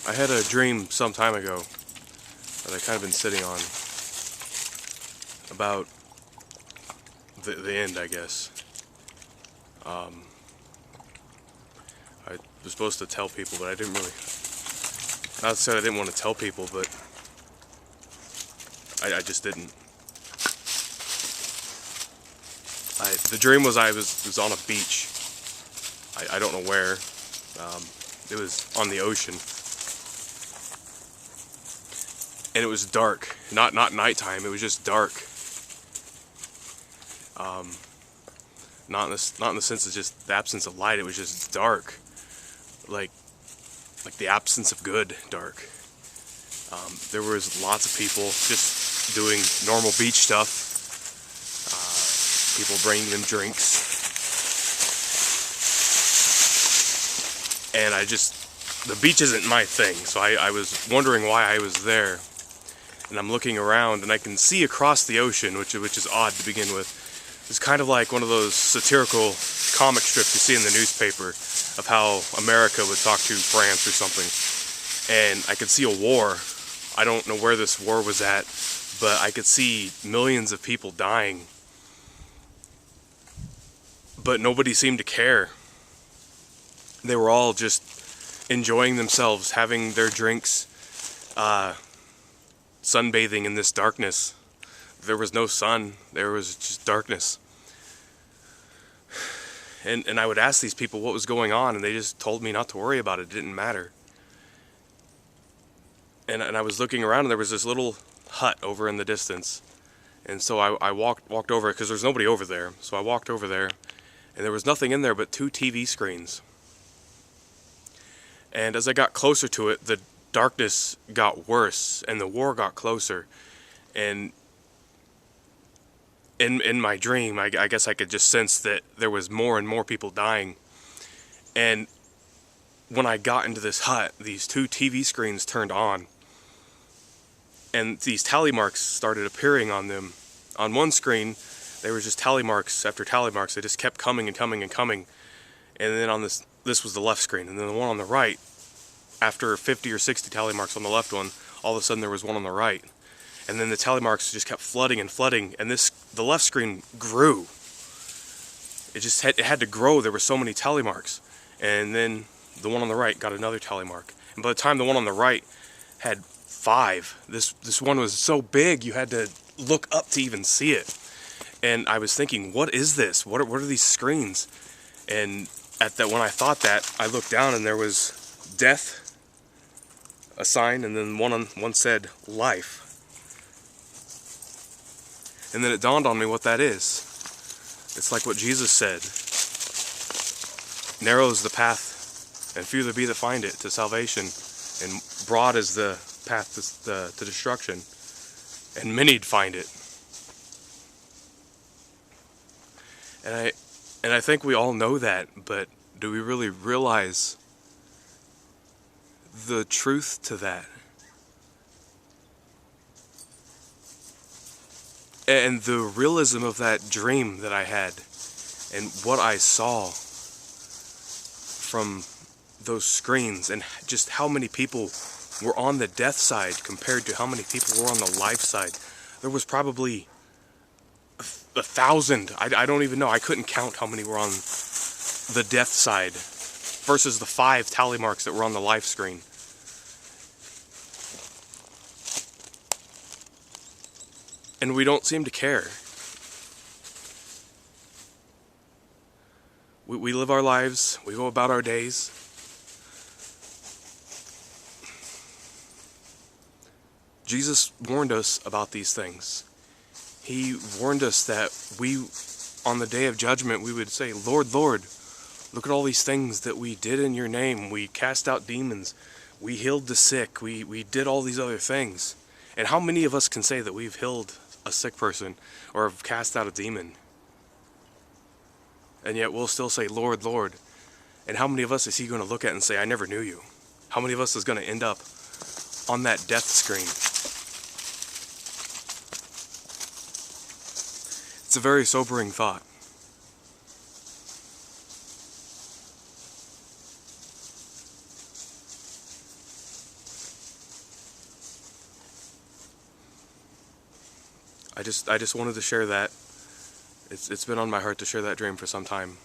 I had a dream some time ago that I kind of been sitting on about the end, I guess. I was supposed to tell people, but I didn't really. Not to say I didn't want to tell people, but I just didn't. The dream was I was on a beach. I don't know where. It was on the ocean. And it was dark. Not nighttime, it was just dark. Not in the sense of just the absence of light, it was just dark. Like the absence of good dark. There was lots of people just doing normal beach stuff. People bringing them drinks. And the beach isn't my thing, so I was wondering why I was there. And I'm looking around and I can see across the ocean, which is odd to begin with. It's kind of like one of those satirical comic strips you see in the newspaper of how America would talk to France or something. And I could see a war. I don't know where this war was at, but I could see millions of people dying. But nobody seemed to care. They were all just enjoying themselves, having their drinks, sunbathing in this darkness. There was no sun, there was just darkness. And I would ask these people what was going on, and they just told me not to worry about it, it didn't matter. And I was looking around, and there was this little hut over in the distance. And so I walked over, because there's nobody over there. So I walked over there, and there was nothing in there but 2 TV screens. And as I got closer to it, the darkness got worse, and the war got closer. And in my dream, I guess I could just sense that there was more and more people dying. And when I got into this hut, these 2 TV screens turned on. And these tally marks started appearing on them. On one screen, they were just tally marks after tally marks. They just kept coming and coming and coming. And then on this was the left screen. And then the one on the right, after 50 or 60 tally marks on the left one, all of a sudden there was one on the right. And then the tally marks just kept flooding and flooding. And the left screen grew. It had to grow. There were so many tally marks. And then the one on the right got another tally mark. And by the time the one on the right had 5, this one was so big you had to look up to even see it. And I was thinking, what is this? What are these screens? And when I thought that, I looked down and there was death, a sign, and then one said life. And then it dawned on me what that is. It's like what Jesus said. Narrow is the path, and few there be that find it, to salvation. And broad is the path to destruction, and many'd find it. And I think we all know that, but do we really realize the truth to that? And the realism of that dream that I had, and what I saw from those screens, and just how many people were on the death side compared to how many people were on the life side. There was probably 1,000. I don't even know. I couldn't count how many were on the death side versus the 5 tally marks that were on the life screen. And we don't seem to care. We live our lives, we go about our days. Jesus warned us about these things. He warned us that on the day of judgment, we would say, Lord, Lord, look at all these things that we did in your name. We cast out demons. We healed the sick. We did all these other things. And how many of us can say that we've healed a sick person or have cast out a demon? And yet we'll still say, Lord, Lord. And how many of us is he going to look at and say, I never knew you? How many of us is going to end up on that death screen? It's a very sobering thought. I just wanted to share that. It's been on my heart to share that dream for some time.